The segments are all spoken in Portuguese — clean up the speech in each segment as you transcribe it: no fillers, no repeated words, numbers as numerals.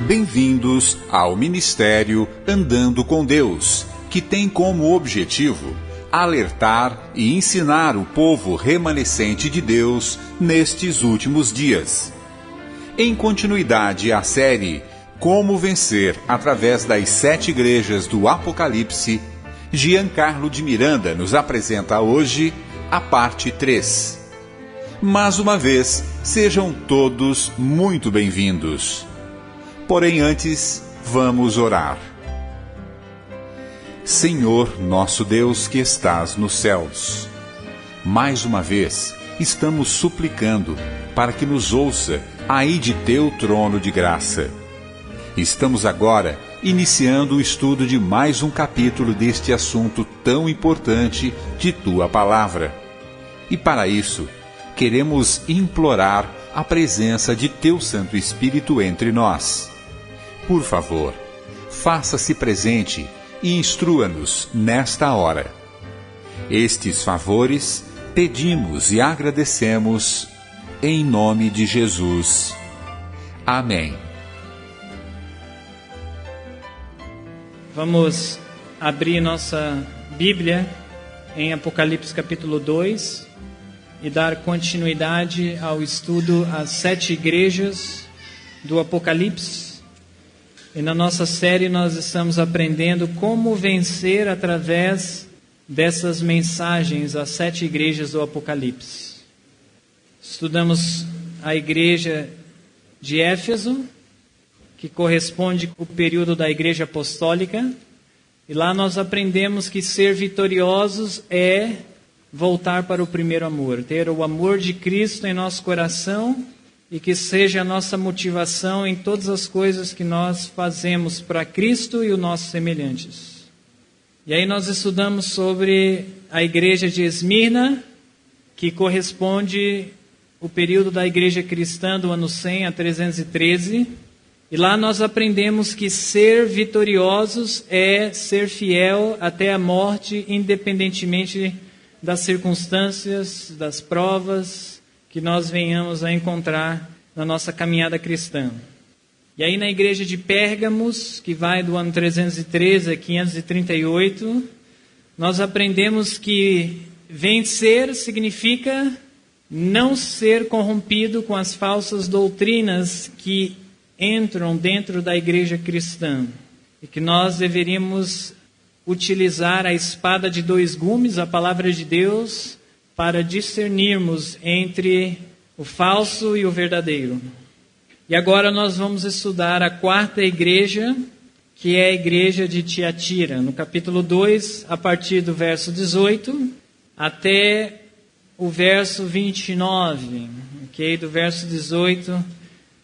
Bem-vindos ao Ministério Andando com Deus, que tem como objetivo alertar e ensinar o povo remanescente de Deus nestes últimos dias. Em continuidade à série Como Vencer através das 7 igrejas do Apocalipse, Giancarlo de Miranda nos apresenta hoje a parte 3. Mais uma vez, sejam todos muito bem-vindos. Porém, antes, vamos orar. Senhor, nosso Deus que estás nos céus, mais uma vez, estamos suplicando para que nos ouça aí de teu trono de graça. Estamos agora iniciando o estudo de mais um capítulo deste assunto tão importante de tua palavra. E para isso, queremos implorar a presença de teu Santo Espírito entre nós. Por favor, faça-se presente e instrua-nos nesta hora. Estes favores pedimos e agradecemos em nome de Jesus. Amém. Vamos abrir nossa Bíblia em Apocalipse capítulo 2 e dar continuidade ao estudo às 7 igrejas do Apocalipse. E na nossa série nós estamos aprendendo como vencer através dessas mensagens às 7 igrejas do Apocalipse. Estudamos a igreja de Éfeso, que corresponde ao período da igreja apostólica, e lá nós aprendemos que ser vitoriosos é voltar para o primeiro amor, ter o amor de Cristo em nosso coração e que seja a nossa motivação em todas as coisas que nós fazemos para Cristo e os nossos semelhantes. E aí nós estudamos sobre a igreja de Esmirna, que corresponde ao período da igreja cristã do ano 100 a 313. E lá nós aprendemos que ser vitoriosos é ser fiel até a morte, independentemente das circunstâncias, das provas que nós venhamos a encontrar na nossa caminhada cristã. E aí na igreja de Pérgamos, que vai do ano 313 a 538, nós aprendemos que vencer significa não ser corrompido com as falsas doutrinas que entram dentro da igreja cristã. E que nós deveríamos utilizar a espada de 2 gumes, a palavra de Deus, para discernirmos entre o falso e o verdadeiro. E agora nós vamos estudar a 4ª igreja, que é a igreja de Tiatira, no capítulo 2, a partir do verso 18 até o verso 29. Okay? Do verso 18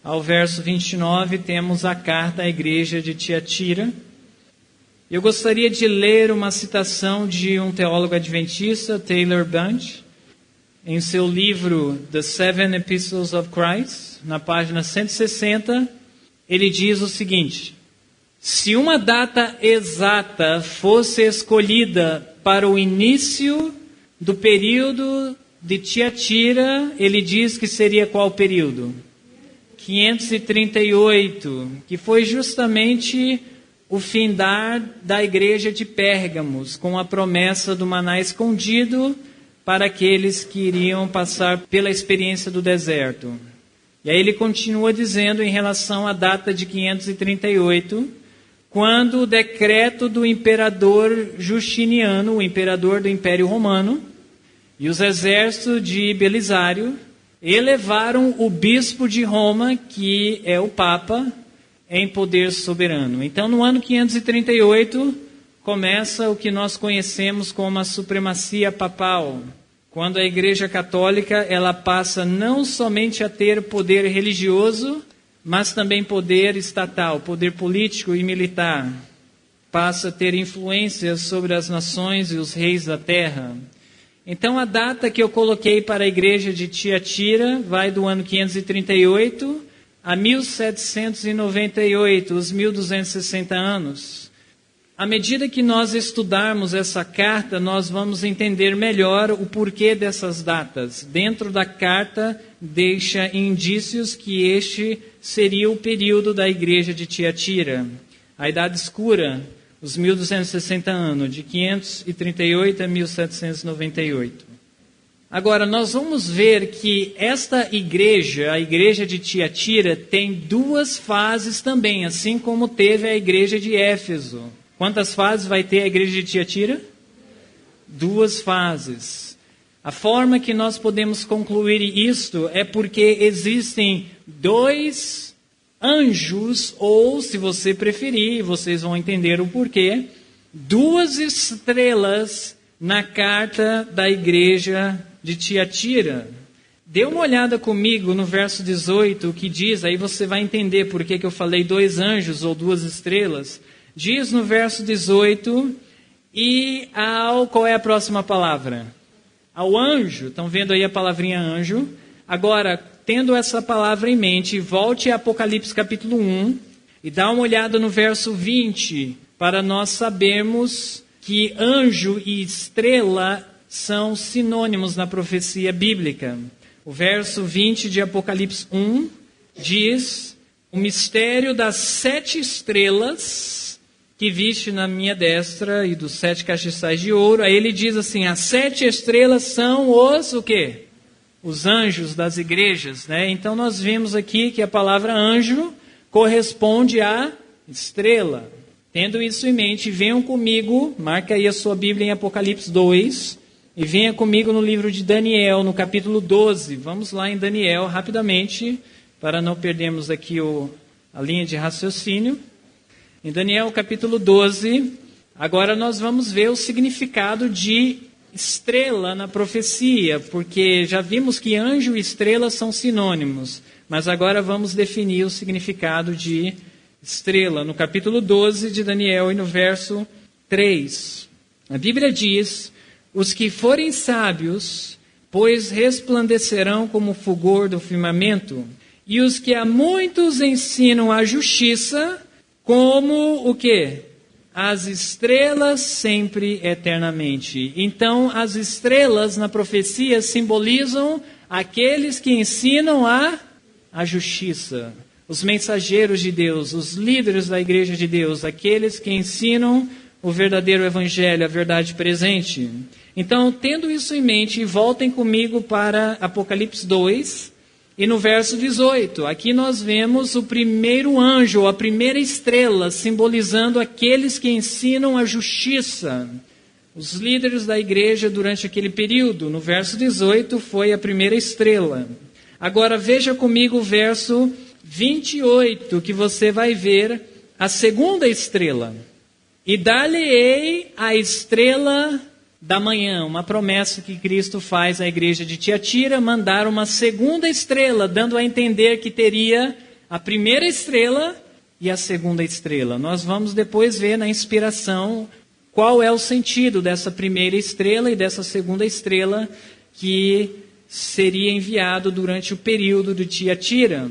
ao verso 29 temos a carta à igreja de Tiatira. Eu gostaria de ler uma citação de um teólogo adventista, Taylor Bunch, em seu livro The 7 Epistles of Christ, na página 160, ele diz o seguinte: se uma data exata fosse escolhida para o início do período de Tiatira, ele diz que seria qual período? 538, que foi justamente o findar da igreja de Pérgamos, com a promessa do maná escondido para aqueles que iriam passar pela experiência do deserto. E aí ele continua dizendo em relação à data de 538, quando o decreto do imperador Justiniano, o imperador do Império Romano, e os exércitos de Belisário elevaram o bispo de Roma, que é o Papa, em poder soberano. Então, no ano 538, começa o que nós conhecemos como a supremacia papal, quando a Igreja Católica ela passa não somente a ter poder religioso, mas também poder estatal, poder político e militar. Passa a ter influência sobre as nações e os reis da terra. Então, a data que eu coloquei para a igreja de Tiatira vai do ano 538 a 1798, os 1260 anos. À medida que nós estudarmos essa carta, nós vamos entender melhor o porquê dessas datas. Dentro da carta, deixa indícios que este seria o período da igreja de Tiatira. A Idade Escura, os 1260 anos, de 538 a 1798. Agora, nós vamos ver que esta igreja, a igreja de Tiatira, tem duas fases também, assim como teve a igreja de Éfeso. Quantas fases vai ter a igreja de Tiatira? Duas fases. A forma que nós podemos concluir isto é porque existem dois anjos, ou, se você preferir, vocês vão entender o porquê, duas estrelas na carta da igreja de Tiatira. Dê uma olhada comigo no verso 18, o que diz, aí você vai entender por que eu falei dois anjos ou duas estrelas. Diz no verso 18, qual é a próxima palavra? Ao anjo, estão vendo aí a palavrinha anjo? Agora, tendo essa palavra em mente, volte a Apocalipse capítulo 1 e dá uma olhada no verso 20, para nós sabermos que anjo e estrela são sinônimos na profecia bíblica. O verso 20 de Apocalipse 1 diz: o mistério das 7 estrelas que viste na minha destra e dos 7 castiçais de ouro. Aí ele diz assim, as 7 estrelas são o quê? Os anjos das igrejas, né? Então nós vimos aqui que a palavra anjo corresponde a estrela. Tendo isso em mente, venham comigo, marca aí a sua Bíblia em Apocalipse 2, e venha comigo no livro de Daniel, no capítulo 12. Vamos lá em Daniel, rapidamente, para não perdermos aqui a linha de raciocínio. Em Daniel, capítulo 12, agora nós vamos ver o significado de estrela na profecia, porque já vimos que anjo e estrela são sinônimos, mas agora vamos definir o significado de estrela. No capítulo 12 de Daniel e no verso 3, a Bíblia diz: os que forem sábios, pois resplandecerão como o fulgor do firmamento, e os que a muitos ensinam a justiça, como o quê? As estrelas sempre eternamente. Então, as estrelas na profecia simbolizam aqueles que ensinam a justiça. Os mensageiros de Deus, os líderes da igreja de Deus, aqueles que ensinam o verdadeiro evangelho, a verdade presente. Então, tendo isso em mente, voltem comigo para Apocalipse 2. E no verso 18, aqui nós vemos o primeiro anjo, ou a primeira estrela, simbolizando aqueles que ensinam a justiça. Os líderes da igreja durante aquele período. No verso 18 foi a primeira estrela. Agora veja comigo o verso 28, que você vai ver a segunda estrela. E dar-lhe-ei a estrela da manhã, uma promessa que Cristo faz à igreja de Tiatira, mandar uma segunda estrela, dando a entender que teria a primeira estrela e a segunda estrela. Nós vamos depois ver na inspiração qual é o sentido dessa primeira estrela e dessa segunda estrela que seria enviado durante o período de Tiatira.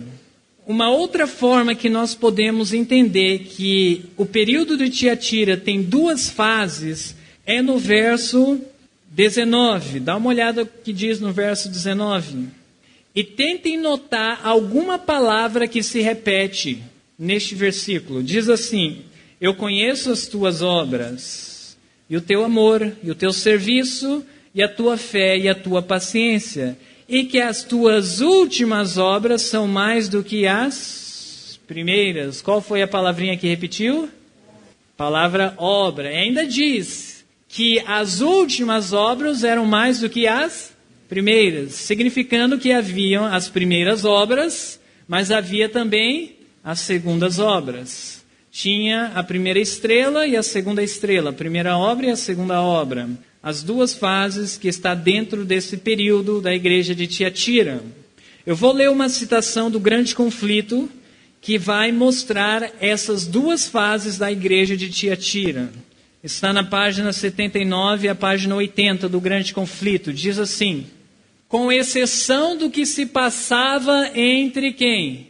Uma outra forma que nós podemos entender que o período de Tiatira tem duas fases é no verso 19. Dá uma olhada o que diz no verso 19. E tentem notar alguma palavra que se repete neste versículo. Diz assim: eu conheço as tuas obras, e o teu amor, e o teu serviço, e a tua fé, e a tua paciência, e que as tuas últimas obras são mais do que as primeiras. Qual foi a palavrinha que repetiu? Palavra obra. E ainda diz que as últimas obras eram mais do que as primeiras, significando que haviam as primeiras obras, mas havia também as segundas obras. Tinha a primeira estrela e a segunda estrela, a primeira obra e a segunda obra. As duas fases que está dentro desse período da igreja de Tiatira. Eu vou ler uma citação do Grande Conflito que vai mostrar essas duas fases da igreja de Tiatira. Está na página 79 e a página 80 do Grande Conflito. Diz assim: com exceção do que se passava entre quem?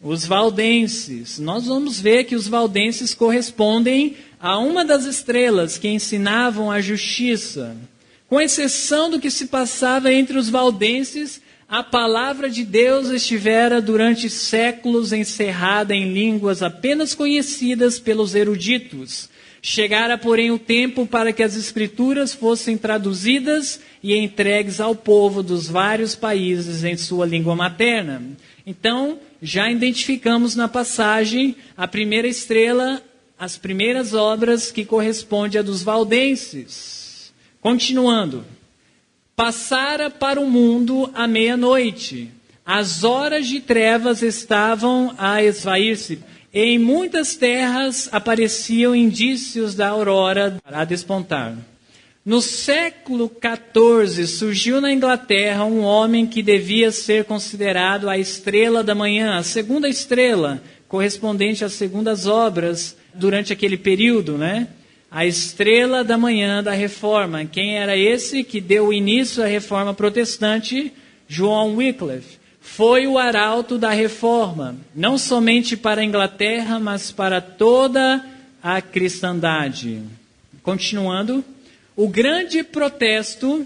Os valdenses. Nós vamos ver que os valdenses correspondem a uma das estrelas que ensinavam a justiça. Com exceção do que se passava entre os valdenses, a palavra de Deus estivera durante séculos encerrada em línguas apenas conhecidas pelos eruditos. Chegara, porém, o tempo para que as escrituras fossem traduzidas e entregues ao povo dos vários países em sua língua materna. Então, já identificamos na passagem a primeira estrela, as primeiras obras que corresponde a dos valdenses. Continuando. Passara para o mundo a meia-noite. As horas de trevas estavam a esvair-se. Em muitas terras apareciam indícios da aurora a despontar. No século XIV surgiu na Inglaterra um homem que devia ser considerado a estrela da manhã, a segunda estrela, correspondente às segundas obras durante aquele período, né? A estrela da manhã da Reforma. Quem era esse que deu início à Reforma Protestante? João Wycliffe. Foi o arauto da Reforma, não somente para a Inglaterra, mas para toda a cristandade. Continuando, o grande protesto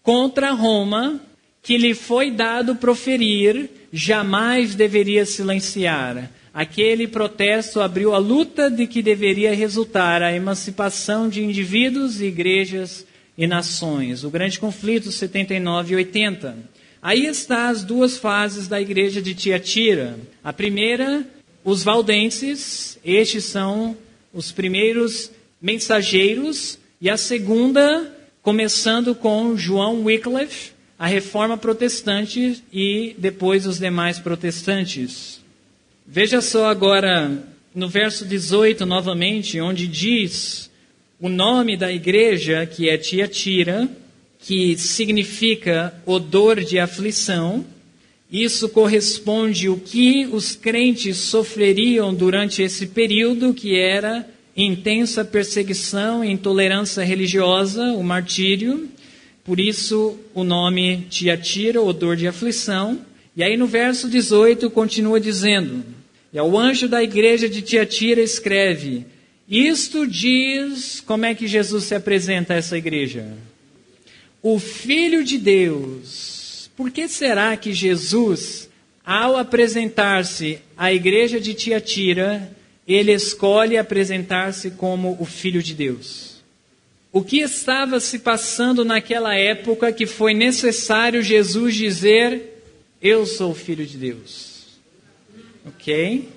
contra Roma que lhe foi dado proferir jamais deveria silenciar. Aquele protesto abriu a luta de que deveria resultar a emancipação de indivíduos, igrejas e nações. O grande conflito 79 e 80. Aí estão as duas fases da igreja de Tiatira. A primeira, os valdenses, estes são os primeiros mensageiros. E a segunda, começando com João Wycliffe, a Reforma Protestante e depois os demais protestantes. Veja só agora no verso 18 novamente, onde diz o nome da igreja, que é Tiatira, que significa odor de aflição. Isso corresponde ao que os crentes sofreriam durante esse período, que era intensa perseguição e intolerância religiosa, o martírio. Por isso o nome Tiatira, odor de aflição. E aí no verso 18 continua dizendo: e ao anjo da igreja de Tiatira escreve, isto diz, como é que Jesus se apresenta a essa igreja? O Filho de Deus. Por que será que Jesus, ao apresentar-se à igreja de Tiatira, ele escolhe apresentar-se como o Filho de Deus? O que estava se passando naquela época que foi necessário Jesus dizer, eu sou o Filho de Deus? Ok?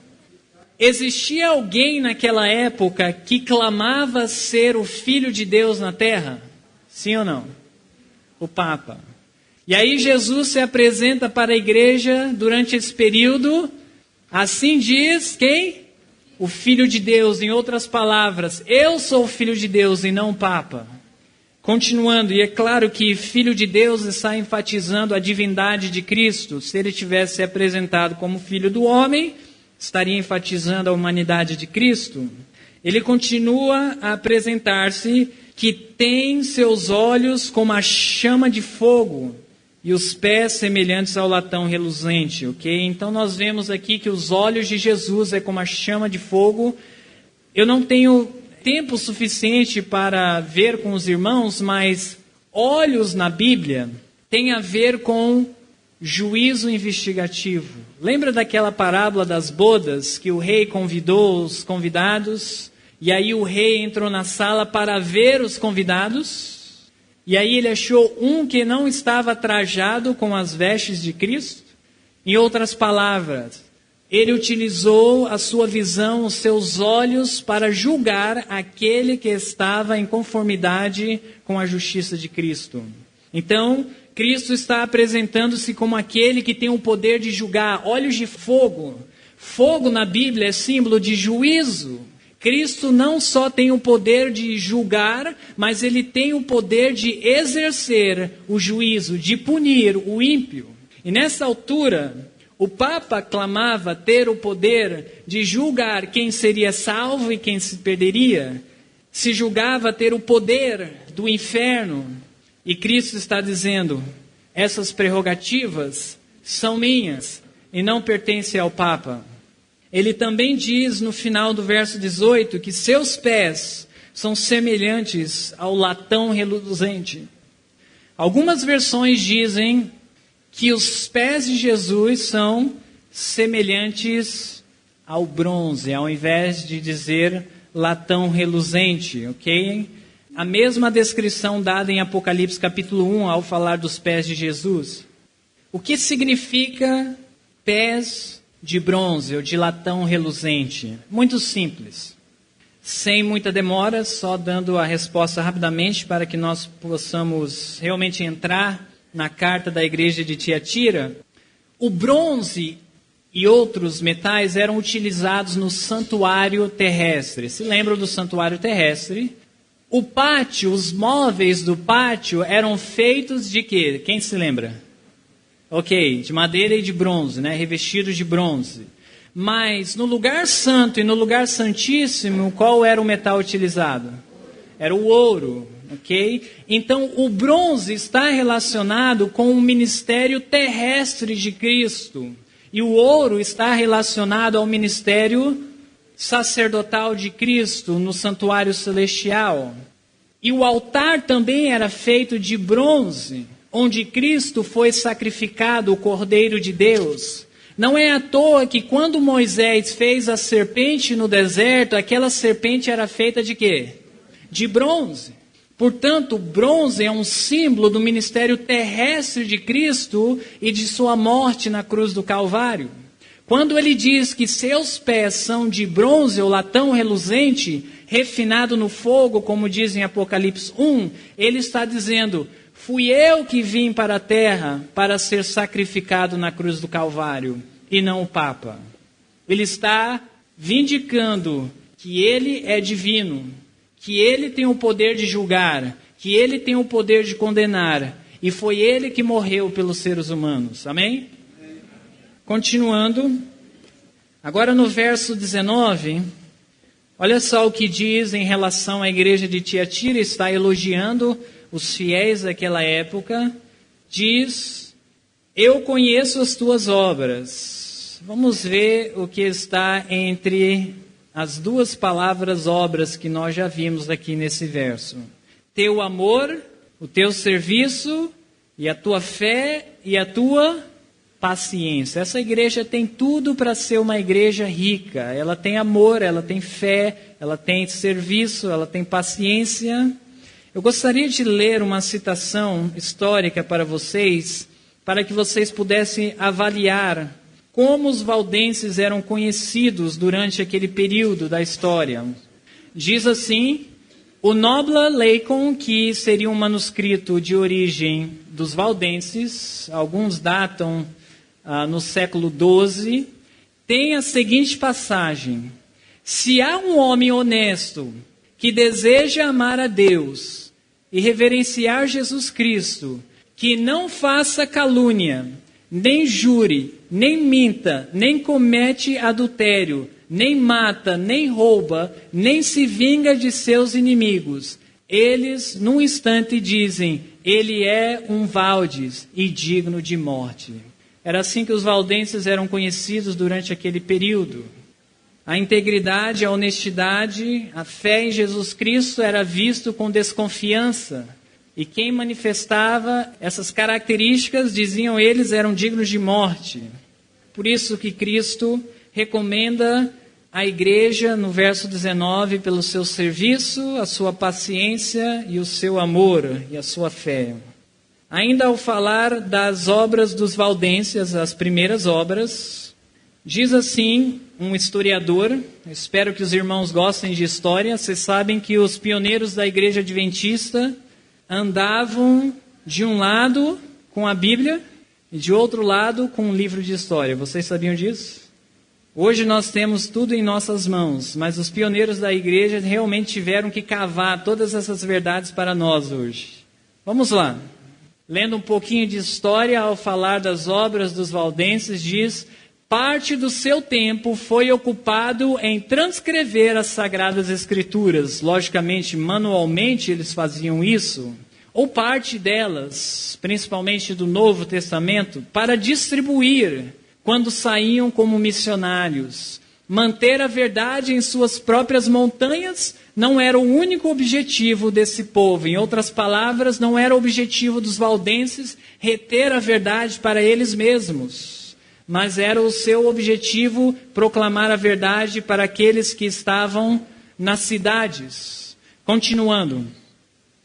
Existia alguém naquela época que clamava ser o Filho de Deus na terra? Sim ou não? O Papa. E aí Jesus se apresenta para a igreja durante esse período, assim diz quem? O Filho de Deus, em outras palavras, eu sou o Filho de Deus e não o Papa. Continuando, e é claro que Filho de Deus está enfatizando a divindade de Cristo. Se ele tivesse se apresentado como Filho do homem, estaria enfatizando a humanidade de Cristo. Ele continua a apresentar-se que tem seus olhos como a chama de fogo e os pés semelhantes ao latão reluzente, ok? Então nós vemos aqui que os olhos de Jesus é como a chama de fogo. Eu não tenho tempo suficiente para ver com os irmãos, mas olhos na Bíblia tem a ver com juízo investigativo. Lembra daquela parábola das bodas que o rei convidou os convidados? E aí o rei entrou na sala para ver os convidados, e aí ele achou um que não estava trajado com as vestes de Cristo. Em outras palavras, ele utilizou a sua visão, os seus olhos, para julgar aquele que estava em conformidade com a justiça de Cristo. Então, Cristo está apresentando-se como aquele que tem o poder de julgar, olhos de fogo. Fogo na Bíblia é símbolo de juízo. Cristo não só tem o poder de julgar, mas ele tem o poder de exercer o juízo, de punir o ímpio. E nessa altura, o Papa clamava ter o poder de julgar quem seria salvo e quem se perderia. Se julgava ter o poder do inferno. E Cristo está dizendo, essas prerrogativas são minhas e não pertencem ao Papa. ele também diz no final do verso 18 que seus pés são semelhantes ao latão reluzente. Algumas versões dizem que os pés de Jesus são semelhantes ao bronze, ao invés de dizer latão reluzente, ok? A mesma descrição dada em Apocalipse capítulo 1 ao falar dos pés de Jesus. O que significa pés de bronze ou de latão reluzente? Muito simples. Sem muita demora, só dando a resposta rapidamente para que nós possamos realmente entrar na carta da igreja de Tiatira. O bronze e outros metais eram utilizados no santuário terrestre. Se lembram do santuário terrestre? O pátio, os móveis do pátio eram feitos de quê? Quem se lembra? Ok, de madeira e de bronze, né? Revestidos de bronze. Mas no lugar santo e no lugar santíssimo, qual era o metal utilizado? Era o ouro, ok? Então o bronze está relacionado com o ministério terrestre de Cristo. E o ouro está relacionado ao ministério sacerdotal de Cristo no santuário celestial. E o altar também era feito de bronze, onde Cristo foi sacrificado, o Cordeiro de Deus. Não é à toa que quando Moisés fez a serpente no deserto, aquela serpente era feita de quê? De bronze. Portanto, o bronze é um símbolo do ministério terrestre de Cristo e de sua morte na cruz do Calvário. Quando ele diz que seus pés são de bronze ou latão reluzente, refinado no fogo, como diz em Apocalipse 1, ele está dizendo: fui eu que vim para a terra para ser sacrificado na cruz do Calvário, e não o Papa. Ele está vindicando que ele é divino, que ele tem o poder de julgar, que ele tem o poder de condenar, e foi ele que morreu pelos seres humanos. Amém? Continuando, agora no verso 19, olha só o que diz em relação à igreja de Tiatira, está elogiando os fiéis daquela época, diz: eu conheço as tuas obras. Vamos ver o que está entre as duas palavras obras que nós já vimos aqui nesse verso. Teu amor, o teu serviço, e a tua fé e a tua paciência. Essa igreja tem tudo para ser uma igreja rica. Ela tem amor, ela tem fé, ela tem serviço, ela tem paciência. Eu gostaria de ler uma citação histórica para vocês, para que vocês pudessem avaliar como os valdenses eram conhecidos durante aquele período da história. Diz assim: o Nobla Leicon, que seria um manuscrito de origem dos valdenses, alguns datam no século XII, tem a seguinte passagem: se há um homem honesto que deseja amar a Deus e reverenciar Jesus Cristo, que não faça calúnia, nem jure, nem minta, nem comete adultério, nem mata, nem rouba, nem se vinga de seus inimigos, eles, num instante, dizem: ele é um valdes e digno de morte. Era assim que os valdenses eram conhecidos durante aquele período. A integridade, a honestidade, a fé em Jesus Cristo era visto com desconfiança. E quem manifestava essas características, diziam eles, eram dignos de morte. Por isso que Cristo recomenda a igreja, no verso 19, pelo seu serviço, a sua paciência e o seu amor e a sua fé. Ainda ao falar das obras dos valdenses, as primeiras obras, diz assim um historiador, espero que os irmãos gostem de história, vocês sabem que os pioneiros da igreja adventista andavam de um lado com a Bíblia e de outro lado com um livro de história. Vocês sabiam disso? Hoje nós temos tudo em nossas mãos, mas os pioneiros da igreja realmente tiveram que cavar todas essas verdades para nós hoje. Vamos lá. Lendo um pouquinho de história, ao falar das obras dos valdenses, diz: parte do seu tempo foi ocupado em transcrever as Sagradas Escrituras. Logicamente, manualmente eles faziam isso, ou parte delas, principalmente do Novo Testamento, para distribuir quando saíam como missionários. Manter a verdade em suas próprias montanhas não era o único objetivo desse povo. Em outras palavras, não era o objetivo dos valdenses reter a verdade para eles mesmos, mas era o seu objetivo proclamar a verdade para aqueles que estavam nas cidades. Continuando,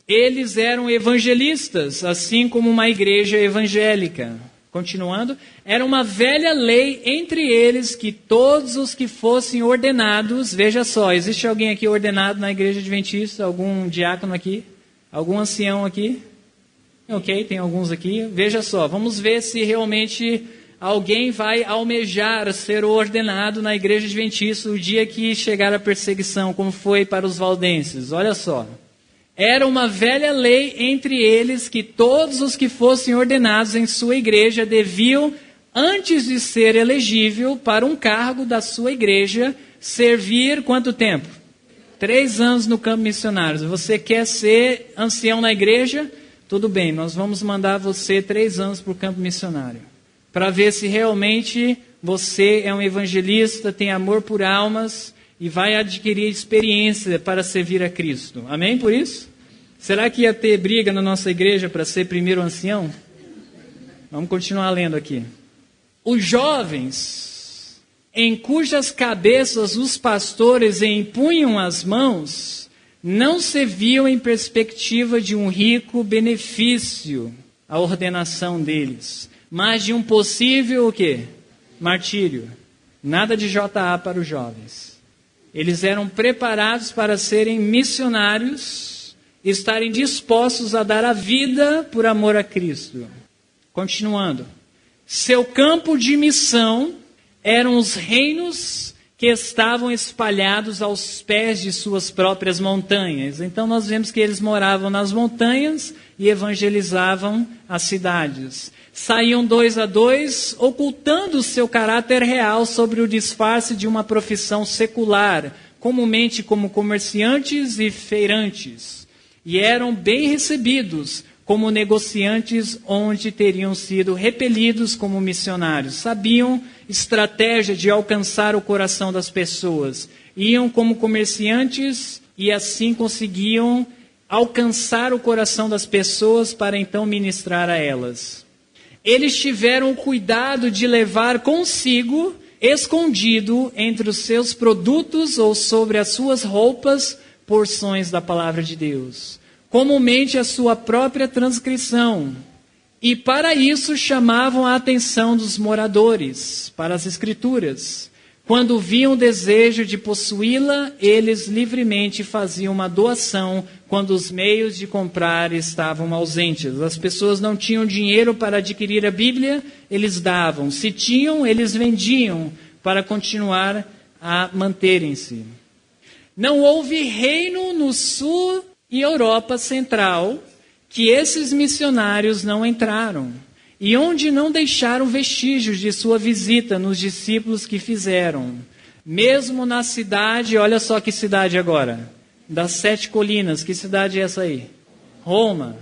eles eram evangelistas, assim como uma igreja evangélica. Continuando, era uma velha lei entre eles que todos os que fossem ordenados, veja só, existe alguém aqui ordenado na igreja adventista? Algum diácono aqui? Algum ancião aqui? Ok, tem alguns aqui. Veja só, vamos ver se realmente alguém vai almejar ser ordenado na igreja adventista o dia que chegar a perseguição, como foi para os valdenses. Olha só. Era uma velha lei entre eles que todos os que fossem ordenados em sua igreja deviam, antes de ser elegível para um cargo da sua igreja, servir quanto tempo? 3 anos no campo missionário. Você quer ser ancião na igreja? Tudo bem, nós vamos mandar você 3 anos para o campo missionário, para ver se realmente você é um evangelista, tem amor por almas e vai adquirir experiência para servir a Cristo. Amém por isso? Será que ia ter briga na nossa igreja para ser primeiro ancião? Vamos continuar lendo aqui. Os jovens, em cujas cabeças os pastores empunham as mãos, não se viam em perspectiva de um rico benefício à ordenação deles, mas de um possível o quê? Martírio. Nada de JA para os jovens. Eles eram preparados para serem missionários, estarem dispostos a dar a vida por amor a Cristo. Continuando. Seu campo de missão eram os reinos que estavam espalhados aos pés de suas próprias montanhas. Então nós vemos que eles moravam nas montanhas e evangelizavam as cidades. Saíam 2 a 2, ocultando seu caráter real sobre o disfarce de uma profissão secular, comumente como comerciantes e feirantes. E eram bem recebidos como negociantes, onde teriam sido repelidos como missionários. Sabiam estratégia de alcançar o coração das pessoas. Iam como comerciantes e assim conseguiam alcançar o coração das pessoas para então ministrar a elas. Eles tiveram o cuidado de levar consigo, escondido entre os seus produtos ou sobre as suas roupas, porções da palavra de Deus, comumente a sua própria transcrição. E para isso chamavam a atenção dos moradores para as Escrituras. Quando viam o desejo de possuí-la, eles livremente faziam uma doação quando os meios de comprar estavam ausentes. As pessoas não tinham dinheiro para adquirir a Bíblia, eles davam. Se tinham, eles vendiam para continuar a manterem-se. Não houve reino no sul e Europa Central que esses missionários não entraram, e onde não deixaram vestígios de sua visita nos discípulos que fizeram. Mesmo na cidade, olha só que cidade agora, das 7 colinas, que cidade é essa aí? Roma.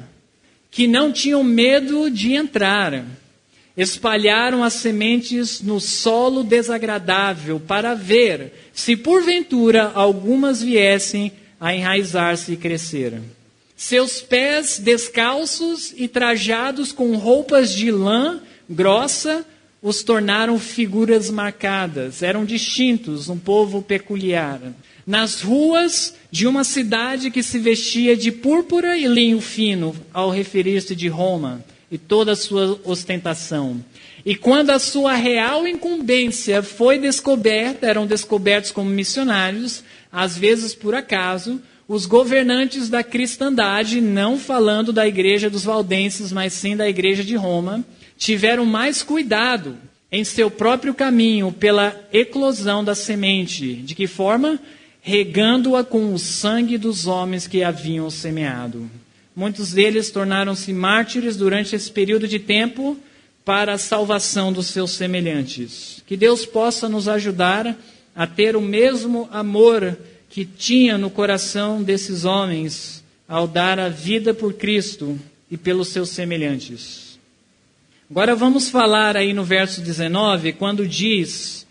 Que não tinham medo de entrar. Espalharam as sementes no solo desagradável para ver se porventura algumas viessem a enraizar-se e crescer. Seus pés descalços e trajados com roupas de lã grossa os tornaram figuras marcadas. Eram distintos, um povo peculiar. Nas ruas de uma cidade que se vestia de púrpura e linho fino, ao referir-se de Roma e toda a sua ostentação. E quando a sua real incumbência foi descoberta, eram descobertos como missionários, às vezes por acaso, os governantes da cristandade, não falando da igreja dos valdenses, mas sim da igreja de Roma, tiveram mais cuidado em seu próprio caminho pela eclosão da semente. De que forma? Regando-a com o sangue dos homens que haviam semeado. Muitos deles tornaram-se mártires durante esse período de tempo para a salvação dos seus semelhantes. Que Deus possa nos ajudar a ter o mesmo amor que tinha no coração desses homens ao dar a vida por Cristo e pelos seus semelhantes. Agora vamos falar aí no verso 19, quando diz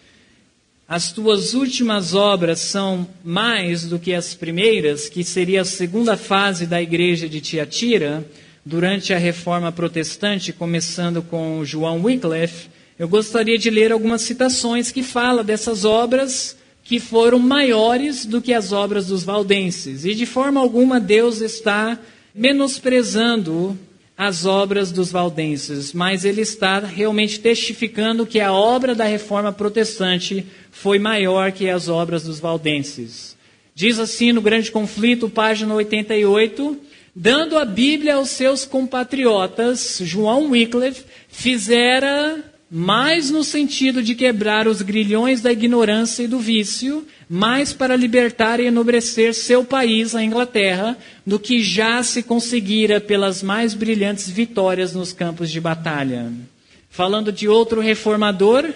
as tuas últimas obras são mais do que as primeiras, que seria a segunda fase da igreja de Tiatira, durante a Reforma Protestante, começando com João Wycliffe, eu gostaria de ler algumas citações que falam dessas obras que foram maiores do que as obras dos valdenses. E de forma alguma Deus está menosprezando as obras dos valdenses, mas Ele está realmente testificando que a obra da Reforma Protestante foi maior que as obras dos valdenses. Diz assim no Grande Conflito, página 88, dando a Bíblia aos seus compatriotas, João Wycliffe fizera mais no sentido de quebrar os grilhões da ignorância e do vício, mais para libertar e enobrecer seu país, a Inglaterra, do que já se conseguira pelas mais brilhantes vitórias nos campos de batalha. Falando de outro reformador,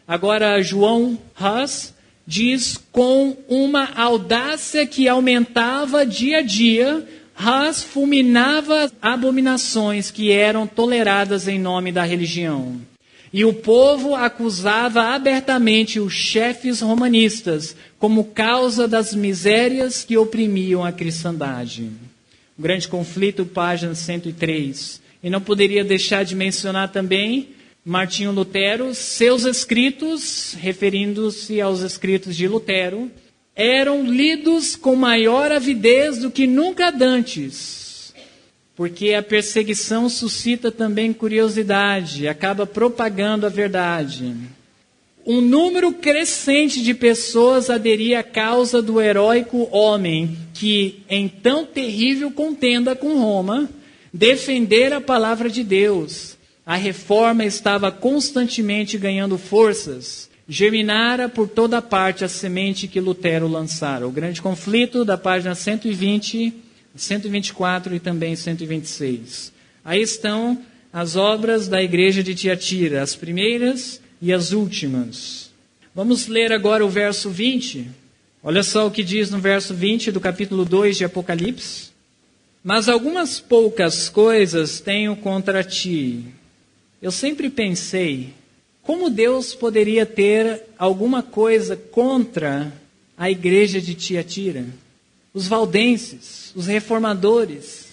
agora João Hus, diz, com uma audácia que aumentava dia a dia, Hus fulminava abominações que eram toleradas em nome da religião. E o povo acusava abertamente os chefes romanistas como causa das misérias que oprimiam a cristandade. O Grande Conflito, página 103. E não poderia deixar de mencionar também Martinho Lutero, seus escritos, referindo-se aos escritos de Lutero, eram lidos com maior avidez do que nunca dantes. Porque a perseguição suscita também curiosidade, acaba propagando a verdade. Um número crescente de pessoas aderia à causa do heróico homem que, em tão terrível contenda com Roma, defendera a palavra de Deus. A reforma estava constantemente ganhando forças. Germinara por toda parte a semente que Lutero lançara. O Grande Conflito, da página 120, 124 e também 126. Aí estão as obras da igreja de Tiatira, as primeiras e as últimas. Vamos ler agora o verso 20. Olha só o que diz no verso 20 do capítulo 2 de Apocalipse. Mas algumas poucas coisas tenho contra ti. Eu sempre pensei, como Deus poderia ter alguma coisa contra a igreja de Tiatira? Os valdenses, os reformadores.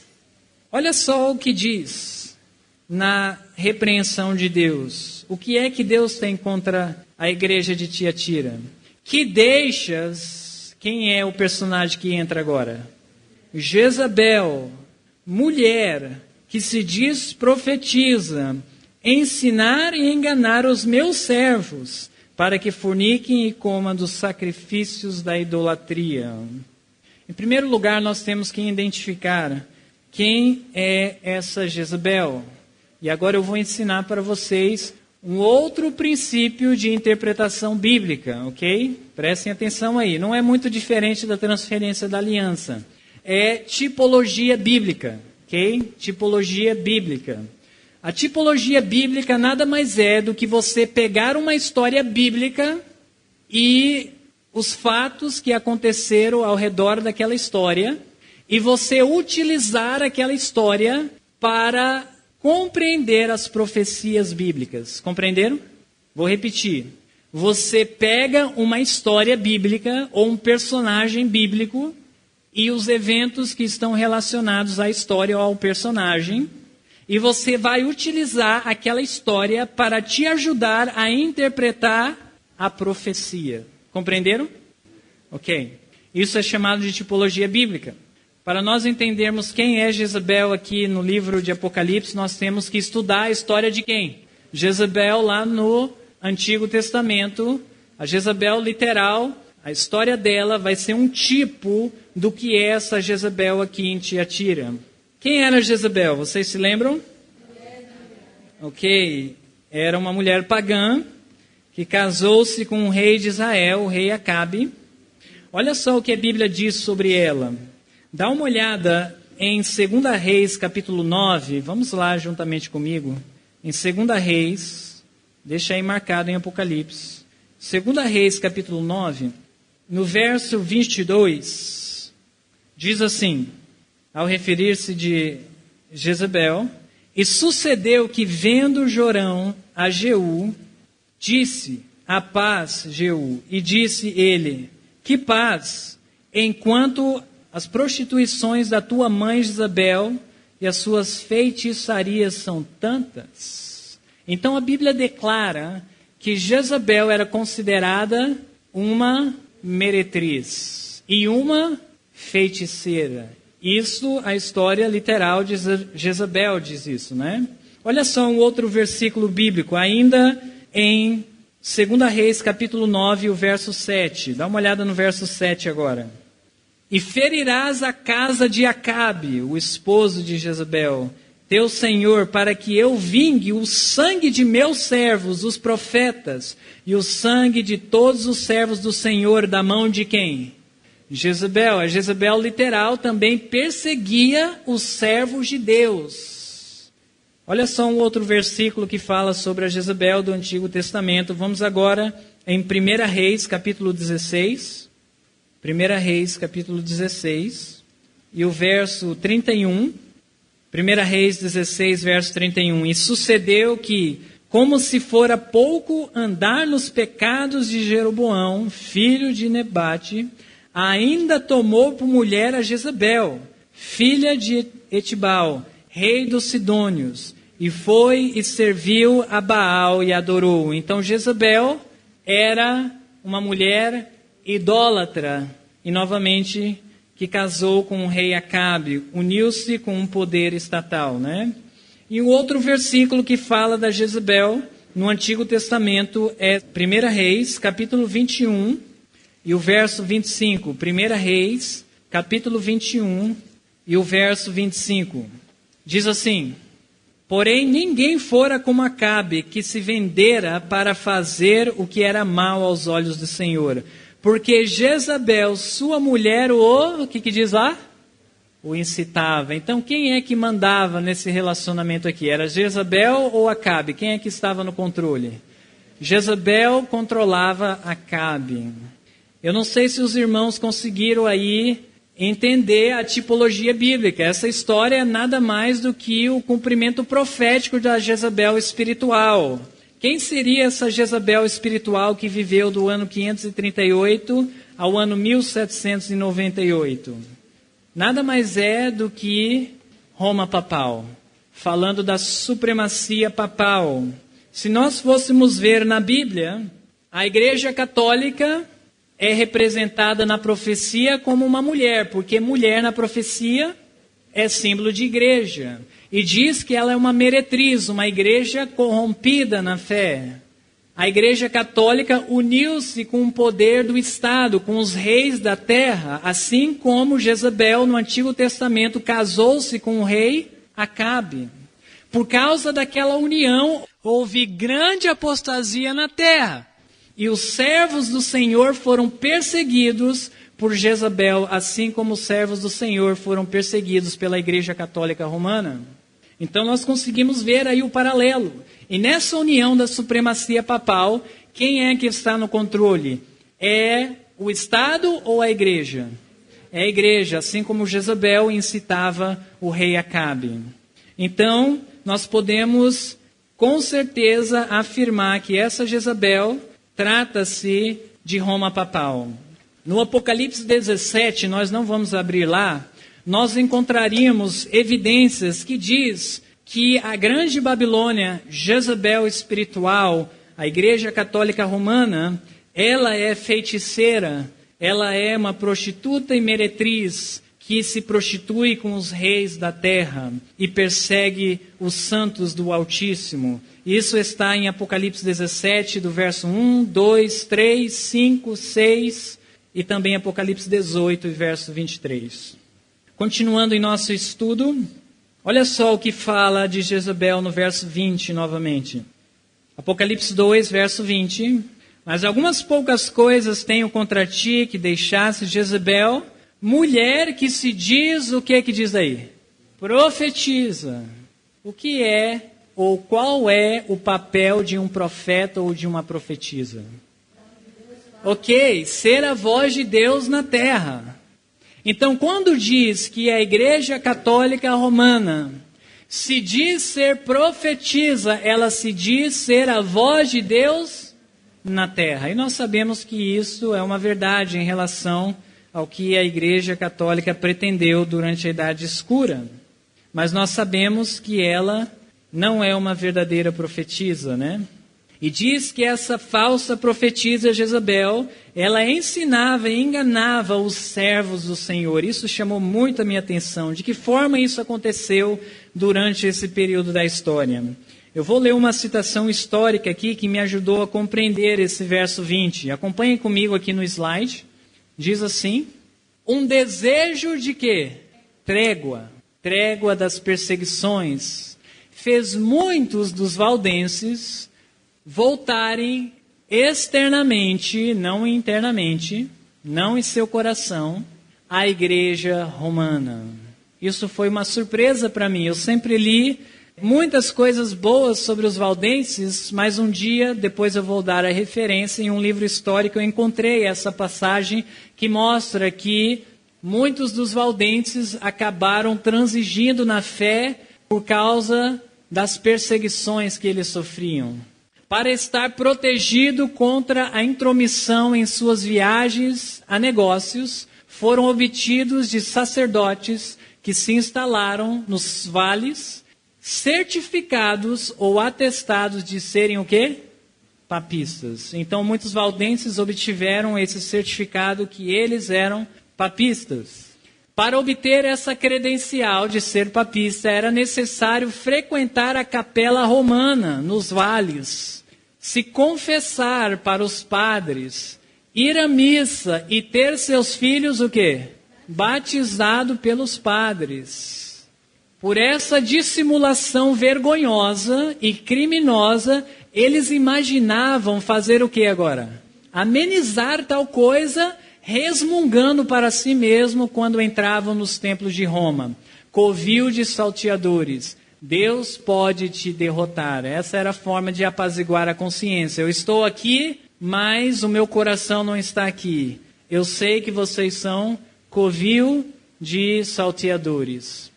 Olha só o que diz na repreensão de Deus. O que é que Deus tem contra a igreja de Tiatira? Que deixas... Quem é o personagem que entra agora? Jezabel, mulher que se diz profetiza, ensinar e enganar os meus servos, para que forniquem e comam dos sacrifícios da idolatria. Em primeiro lugar, nós temos que identificar quem é essa Jezabel. E agora eu vou ensinar para vocês um outro princípio de interpretação bíblica, ok? Prestem atenção aí. Não é muito diferente da transferência da aliança. É tipologia bíblica, ok? Tipologia bíblica. A tipologia bíblica nada mais é do que você pegar uma história bíblica e os fatos que aconteceram ao redor daquela história e você utilizar aquela história para compreender as profecias bíblicas. Compreenderam? Vou repetir. Você pega uma história bíblica ou um personagem bíblico e os eventos que estão relacionados à história ou ao personagem e você vai utilizar aquela história para te ajudar a interpretar a profecia. Compreenderam? Ok. Isso é chamado de tipologia bíblica. Para nós entendermos quem é Jezabel aqui no livro de Apocalipse, nós temos que estudar a história de quem? Jezabel lá no Antigo Testamento. A Jezabel literal, a história dela vai ser um tipo do que é essa Jezabel aqui em Tiatira. Quem era Jezabel? Vocês se lembram? Ok. Era uma mulher pagã que casou-se com o rei de Israel, o rei Acabe. Olha só o que a Bíblia diz sobre ela. Dá uma olhada em 2 Reis, capítulo 9. Vamos lá juntamente comigo. Em 2 Reis, deixa aí marcado em Apocalipse. 2 Reis, capítulo 9, no verso 22, diz assim, ao referir-se de Jezabel: E sucedeu que, vendo Jorão a Jeú, disse: a paz, Jeú. E disse ele, que paz, enquanto as prostituições da tua mãe Jezabel e as suas feitiçarias são tantas. Então a Bíblia declara que Jezabel era considerada uma meretriz e uma feiticeira. Isso, a história literal de Jezabel diz isso, né? Olha só um outro versículo bíblico, ainda em 2 Reis, capítulo 9, o verso 7. Dá uma olhada no verso 7 agora. E ferirás a casa de Acabe, o esposo de Jezabel, teu senhor, para que eu vingue o sangue de meus servos, os profetas, e o sangue de todos os servos do Senhor, da mão de quem? Jezabel. A Jezabel literal também perseguia os servos de Deus. Olha só um outro versículo que fala sobre a Jezabel do Antigo Testamento. Vamos agora em 1 Reis, capítulo 16. 1 Reis, capítulo 16, e o verso 31. 1 Reis 16, verso 31. E sucedeu que, como se fora pouco andar nos pecados de Jeroboão, filho de Nebate, ainda tomou por mulher a Jezabel, filha de Etibal, rei dos Sidônios, e foi e serviu a Baal e adorou. Então Jezabel era uma mulher idólatra, e novamente que casou com o rei Acabe, uniu-se com um poder estatal, né? E o outro versículo que fala da Jezabel no Antigo Testamento é 1 Reis, capítulo 21, e o verso 25. 1 Reis, capítulo 21, e o verso 25. Diz assim: porém ninguém fora como Acabe, que se vendera para fazer o que era mal aos olhos do Senhor. Porque Jezabel, sua mulher, o que diz lá? O incitava. Então, quem é que mandava nesse relacionamento aqui? Era Jezabel ou Acabe? Quem é que estava no controle? Jezabel controlava Acabe. Eu não sei se os irmãos conseguiram aí entender a tipologia bíblica. Essa história é nada mais do que o cumprimento profético da Jezabel espiritual. Quem seria essa Jezabel espiritual que viveu do ano 538 ao ano 1798? Nada mais é do que Roma papal, falando da supremacia papal. Se nós fôssemos ver na Bíblia, a Igreja Católica é representada na profecia como uma mulher, porque mulher na profecia é símbolo de igreja. E diz que ela é uma meretriz, uma igreja corrompida na fé. A Igreja Católica uniu-se com o poder do Estado, com os reis da terra, assim como Jezabel no Antigo Testamento casou-se com o rei Acabe. Por causa daquela união, houve grande apostasia na terra. E os servos do Senhor foram perseguidos por Jezabel, assim como os servos do Senhor foram perseguidos pela Igreja Católica Romana. Então nós conseguimos ver aí o paralelo. E nessa união da supremacia papal, quem é que está no controle? É o Estado ou a igreja? É a igreja, assim como Jezabel incitava o rei Acabe. Então, nós podemos com certeza afirmar que essa Jezabel trata-se de Roma papal. No Apocalipse 17, nós não vamos abrir lá, nós encontraríamos evidências que diz que a grande Babilônia, Jezabel espiritual, a Igreja Católica Romana, ela é feiticeira, ela é uma prostituta e meretriz que se prostitui com os reis da terra e persegue os santos do Altíssimo. Isso está em Apocalipse 17, do verso 1, 2, 3, 5, 6 e também Apocalipse 18, verso 23. Continuando em nosso estudo, olha só o que fala de Jezabel no verso 20 novamente. Apocalipse 2, verso 20. Mas algumas poucas coisas tenho contra ti, que deixasse Jezabel, mulher que se diz, o que diz aí? Profetiza. O que é, ou qual é o papel de um profeta ou de uma profetisa? Ok, ser a voz de Deus na terra. Então, quando diz que a Igreja Católica Romana se diz ser profetisa, ela se diz ser a voz de Deus na terra. E nós sabemos que isso é uma verdade em relação ao que a Igreja Católica pretendeu durante a Idade Escura. Mas nós sabemos que ela não é uma verdadeira profetisa, né? E diz que essa falsa profetisa Jezabel, ela ensinava e enganava os servos do Senhor. Isso chamou muito a minha atenção. De que forma isso aconteceu durante esse período da história? Eu vou ler uma citação histórica aqui que me ajudou a compreender esse verso 20. Acompanhem comigo aqui no slide. Diz assim: um desejo de quê? Trégua. Trégua das perseguições. Fez muitos dos valdenses voltarem externamente, não internamente, não em seu coração, à igreja romana. Isso foi uma surpresa para mim. Eu sempre li muitas coisas boas sobre os valdenses, mas um dia, depois eu vou dar a referência, em um livro histórico eu encontrei essa passagem que mostra que muitos dos valdenses acabaram transigindo na fé por causa das perseguições que eles sofriam. Para estar protegido contra a intromissão em suas viagens a negócios, foram obtidos de sacerdotes que se instalaram nos vales, certificados ou atestados de serem o quê? Papistas. Então, muitos valdenses obtiveram esse certificado que eles eram papistas. Para obter essa credencial de ser papista, era necessário frequentar a capela romana nos vales, se confessar para os padres, ir à missa e ter seus filhos o quê? Batizado pelos padres. Por essa dissimulação vergonhosa e criminosa, eles imaginavam fazer o que agora? Amenizar tal coisa, resmungando para si mesmo quando entravam nos templos de Roma. Covil de salteadores, Deus pode te derrotar. Essa era a forma de apaziguar a consciência. Eu estou aqui, mas o meu coração não está aqui. Eu sei que vocês são covil de salteadores.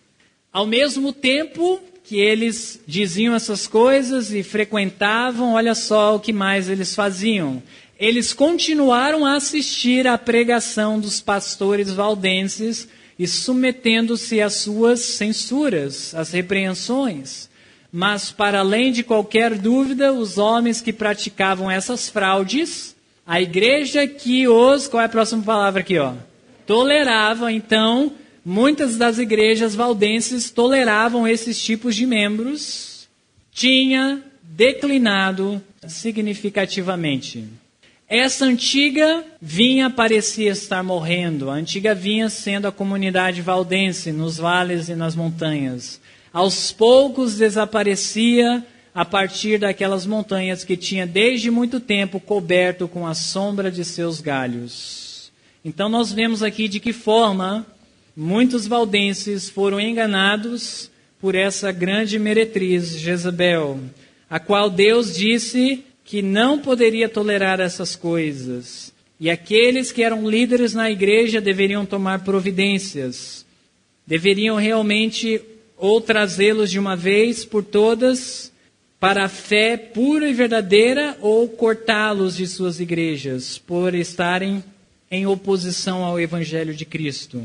Ao mesmo tempo que eles diziam essas coisas e frequentavam, olha só o que mais eles faziam. Eles continuaram a assistir à pregação dos pastores valdenses e submetendo-se às suas censuras, às repreensões. Mas, para além de qualquer dúvida, os homens que praticavam essas fraudes, a igreja que os... Qual é a próxima palavra aqui? Tolerava. Então, muitas das igrejas valdenses toleravam esses tipos de membros, tinha declinado significativamente. Essa antiga vinha parecia estar morrendo. A antiga vinha sendo a comunidade valdense nos vales e nas montanhas. Aos poucos desaparecia a partir daquelas montanhas que tinha desde muito tempo coberto com a sombra de seus galhos. Então nós vemos aqui de que forma muitos valdenses foram enganados por essa grande meretriz Jezabel, a qual Deus disse que não poderia tolerar essas coisas. E aqueles que eram líderes na igreja deveriam tomar providências. Deveriam realmente ou trazê-los de uma vez por todas para a fé pura e verdadeira, ou cortá-los de suas igrejas por estarem em oposição ao Evangelho de Cristo.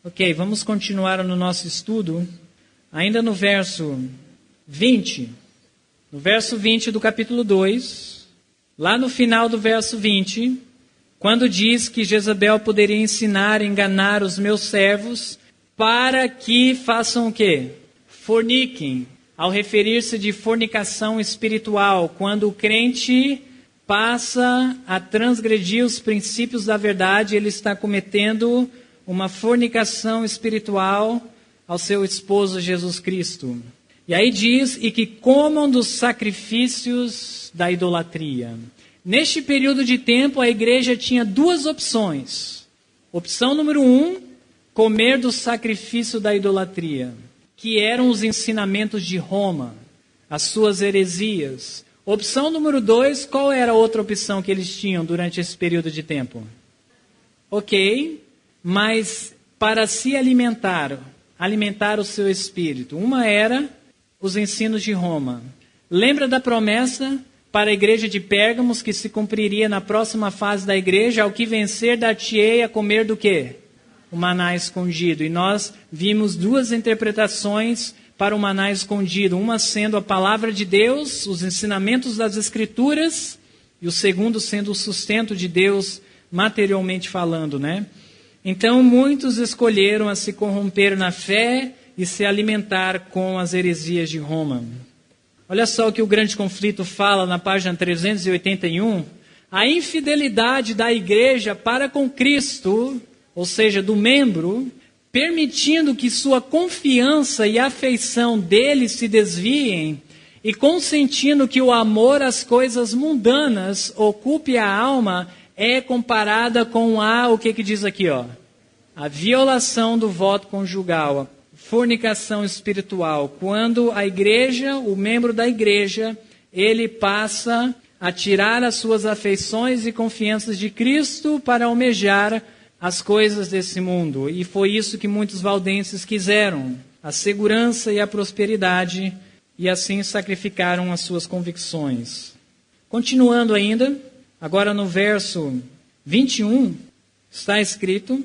Ok, vamos continuar no nosso estudo. Ainda no verso 20... No verso 20 do capítulo 2, lá no final do verso 20, quando diz que Jezabel poderia ensinar e enganar os meus servos para que façam o quê? Forniquem, ao referir-se de fornicação espiritual, quando o crente passa a transgredir os princípios da verdade, ele está cometendo uma fornicação espiritual ao seu esposo Jesus Cristo. E aí diz, e que comam dos sacrifícios da idolatria. Neste período de tempo, a igreja tinha duas opções. Opção número 1, comer do sacrifício da idolatria, que eram os ensinamentos de Roma, as suas heresias. Opção número 2, qual era a outra opção que eles tinham durante esse período de tempo? Ok, mas para se alimentar o seu espírito. Uma era os ensinos de Roma. Lembra da promessa para a igreja de Pérgamos, que se cumpriria na próxima fase da igreja: ao que vencer, dar-te-ei a comer do quê? O maná escondido. E nós vimos duas interpretações para o maná escondido, uma sendo a palavra de Deus, os ensinamentos das Escrituras, e o segundo sendo o sustento de Deus, materialmente falando, né? Então, muitos escolheram a se corromper na fé e se alimentar com as heresias de Roma. Olha só o que o Grande Conflito fala na página 381. A infidelidade da igreja para com Cristo, ou seja, do membro, permitindo que sua confiança e afeição dele se desviem e consentindo que o amor às coisas mundanas ocupe a alma, é comparada com o que diz aqui, ó? A violação do voto conjugal, a fornicação espiritual, quando a igreja, o membro da igreja, ele passa a tirar as suas afeições e confianças de Cristo para almejar as coisas desse mundo. E foi isso que muitos valdenses quiseram, a segurança e a prosperidade, e assim sacrificaram as suas convicções. Continuando ainda, agora no verso 21, está escrito: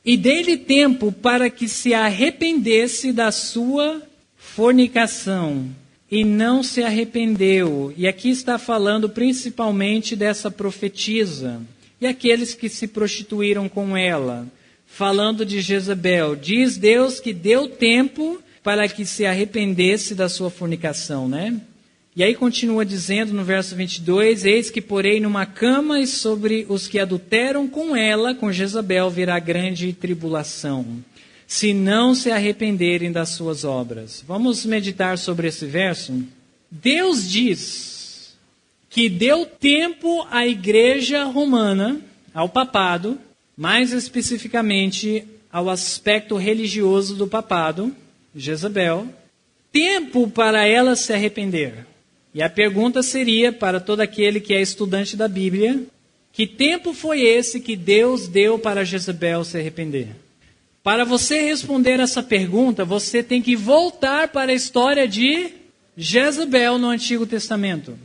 e dei-lhe tempo para que se arrependesse da sua fornicação, e não se arrependeu. E aqui está falando principalmente dessa profetisa e aqueles que se prostituíram com ela, falando de Jezabel. Diz Deus que deu tempo para que se arrependesse da sua fornicação, né? E aí continua dizendo no verso 22, eis que porei numa cama, e sobre os que adulteram com ela, com Jezabel, virá grande tribulação, se não se arrependerem das suas obras. Vamos meditar sobre esse verso. Deus diz que deu tempo à igreja romana, ao papado, mais especificamente ao aspecto religioso do papado, Jezabel, tempo para ela se arrepender. E a pergunta seria para todo aquele que é estudante da Bíblia: que tempo foi esse que Deus deu para Jezabel se arrepender? Para você responder essa pergunta, você tem que voltar para a história de Jezabel no Antigo Testamento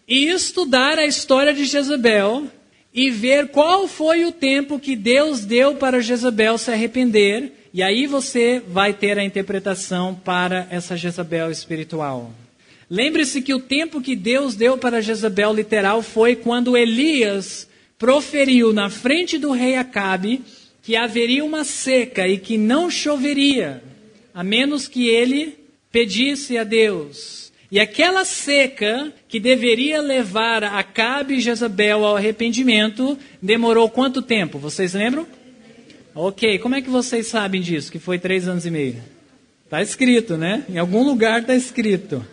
e estudar a história de Jezabel e ver qual foi o tempo que Deus deu para Jezabel se arrepender, e aí você vai ter a interpretação para essa Jezabel espiritual. Lembre-se que o tempo que Deus deu para Jezabel literal foi quando Elias proferiu na frente do rei Acabe que haveria uma seca e que não choveria, a menos que ele pedisse a Deus. E aquela seca que deveria levar Acabe e Jezabel ao arrependimento demorou quanto tempo? Vocês lembram? Ok, como é que vocês sabem disso, que foi 3 anos e meio? Está escrito, né? Em algum lugar está escrito.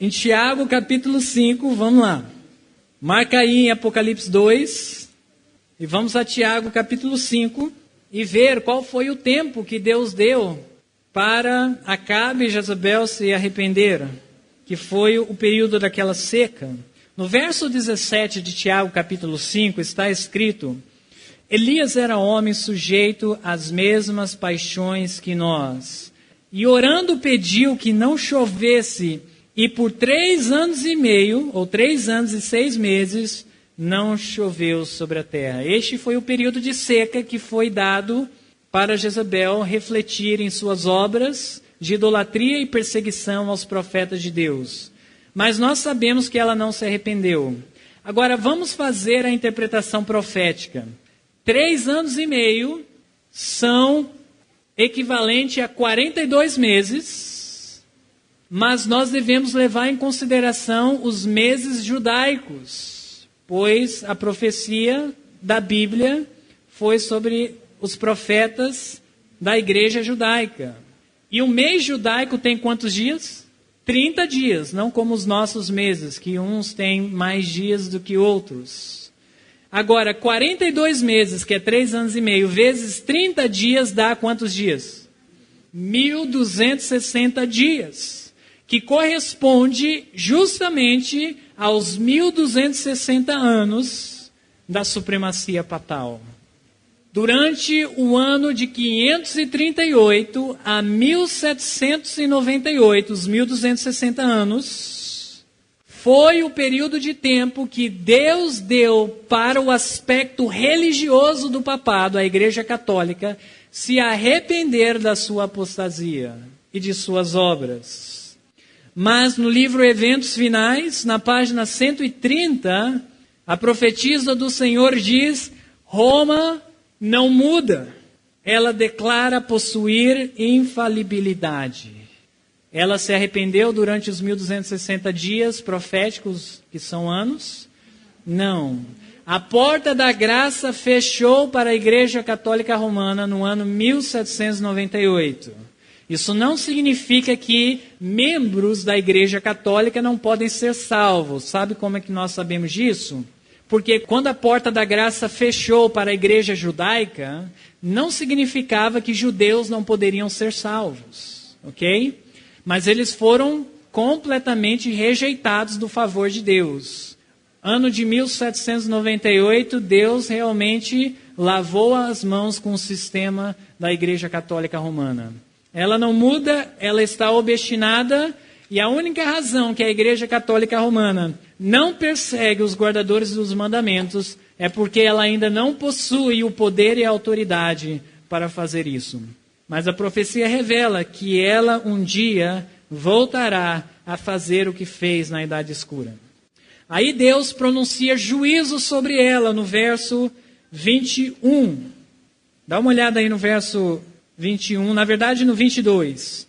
Em Tiago, capítulo 5, vamos lá. Marca aí em Apocalipse 2, e vamos a Tiago, capítulo 5, e ver qual foi o tempo que Deus deu para Acabe e Jezabel se arrependeram, que foi o período daquela seca. No verso 17 de Tiago, capítulo 5, está escrito: Elias era homem sujeito às mesmas paixões que nós, e orando pediu que não chovesse, e por 3 anos e meio, ou 3 anos e 6 meses, não choveu sobre a terra. Este foi o período de seca que foi dado para Jezabel refletir em suas obras de idolatria e perseguição aos profetas de Deus. Mas nós sabemos que ela não se arrependeu. Agora vamos fazer a interpretação profética. 3 anos e meio são equivalente a 42 meses, mas nós devemos levar em consideração os meses judaicos, pois a profecia da Bíblia foi sobre os profetas da igreja judaica. E o mês judaico tem quantos dias? 30 dias, não como os nossos meses, que uns têm mais dias do que outros. Agora, 42 meses, que é 3 anos e meio, vezes 30 dias, dá quantos dias? 1.260 dias. Que corresponde justamente aos 1.260 anos da supremacia papal. Durante o ano de 538 a 1798, os 1.260 anos, foi o período de tempo que Deus deu para o aspecto religioso do papado, a Igreja Católica, se arrepender da sua apostasia e de suas obras. Mas no livro Eventos Finais, na página 130, a profetisa do Senhor diz: Roma não muda, ela declara possuir infalibilidade. Ela se arrependeu durante os 1260 dias proféticos, que são anos? Não. A porta da graça fechou para a Igreja Católica Romana no ano 1798. Isso não significa que membros da Igreja Católica não podem ser salvos. Sabe como é que nós sabemos disso? Porque quando a porta da graça fechou para a Igreja Judaica, não significava que judeus não poderiam ser salvos, ok? Mas eles foram completamente rejeitados do favor de Deus. Ano de 1798, Deus realmente lavou as mãos com o sistema da Igreja Católica Romana. Ela não muda, ela está obstinada, e a única razão que a Igreja Católica Romana não persegue os guardadores dos mandamentos é porque ela ainda não possui o poder e a autoridade para fazer isso. Mas a profecia revela que ela um dia voltará a fazer o que fez na Idade Escura. Aí Deus pronuncia juízo sobre ela no verso 21. Dá uma olhada aí no verso 21, na verdade no 22.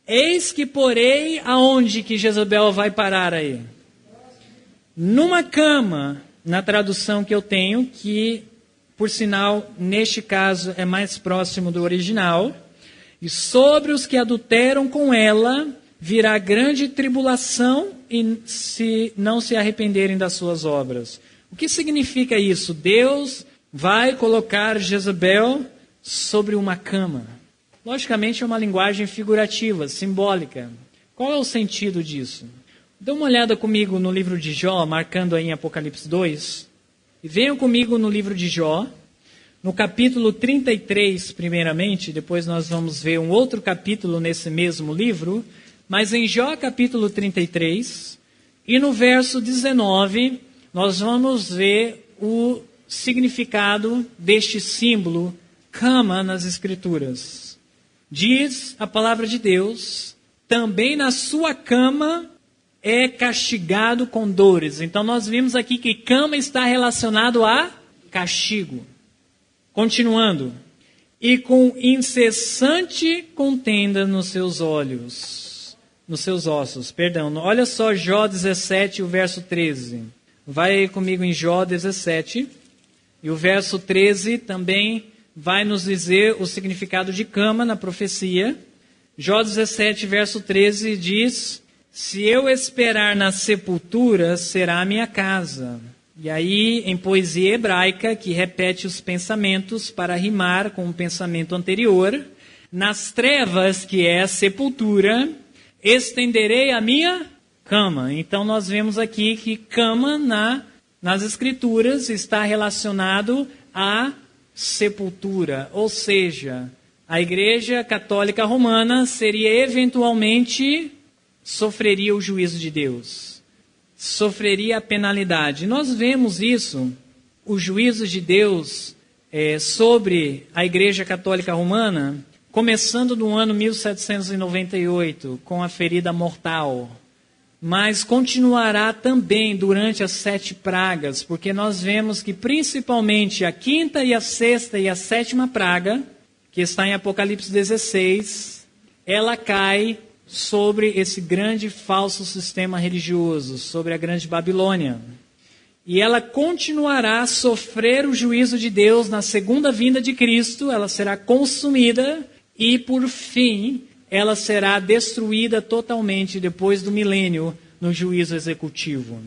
Eis que porei aonde que Jezabel vai parar aí? Numa cama, na tradução que eu tenho, que por sinal neste caso é mais próximo do original. E sobre os que adulteram com ela virá grande tribulação e se não se arrependerem das suas obras. O que significa isso? Deus vai colocar Jezabel sobre uma cama. Logicamente é uma linguagem figurativa, simbólica. Qual é o sentido disso? Dê uma olhada comigo no livro de Jó, marcando aí em Apocalipse 2. E venham comigo no livro de Jó. No capítulo 33, primeiramente, depois nós vamos ver um outro capítulo nesse mesmo livro, mas em Jó capítulo 33, e no verso 19, nós vamos ver o significado deste símbolo, cama, nas Escrituras. Diz a palavra de Deus, também na sua cama é castigado com dores. Então nós vimos aqui que cama está relacionado a castigo. Continuando, e com incessante contenda nos seus olhos, nos seus ossos, perdão. Olha só Jó 17, o verso 13. Vai comigo em Jó 17, e o verso 13 também vai nos dizer o significado de cama na profecia. Jó 17, verso 13 diz, se eu esperar na sepultura, será a minha casa. E aí, em poesia hebraica, que repete os pensamentos para rimar com o pensamento anterior, nas trevas, que é a sepultura, estenderei a minha cama. Então, nós vemos aqui que cama nas Escrituras está relacionado à sepultura. Ou seja, a Igreja Católica Romana seria eventualmente, sofreria o juízo de Deus. Sofreria a penalidade. Nós vemos isso, o juízo de Deus sobre a Igreja Católica Romana, começando no ano 1798, com a ferida mortal. Mas continuará também durante as 7 pragas, porque nós vemos que principalmente a 5ª e a 6ª e a 7ª praga, que está em Apocalipse 16, ela cai sobre esse grande falso sistema religioso, sobre a grande Babilônia. E ela continuará a sofrer o juízo de Deus na segunda vinda de Cristo, ela será consumida e, por fim, ela será destruída totalmente depois do milênio no juízo executivo.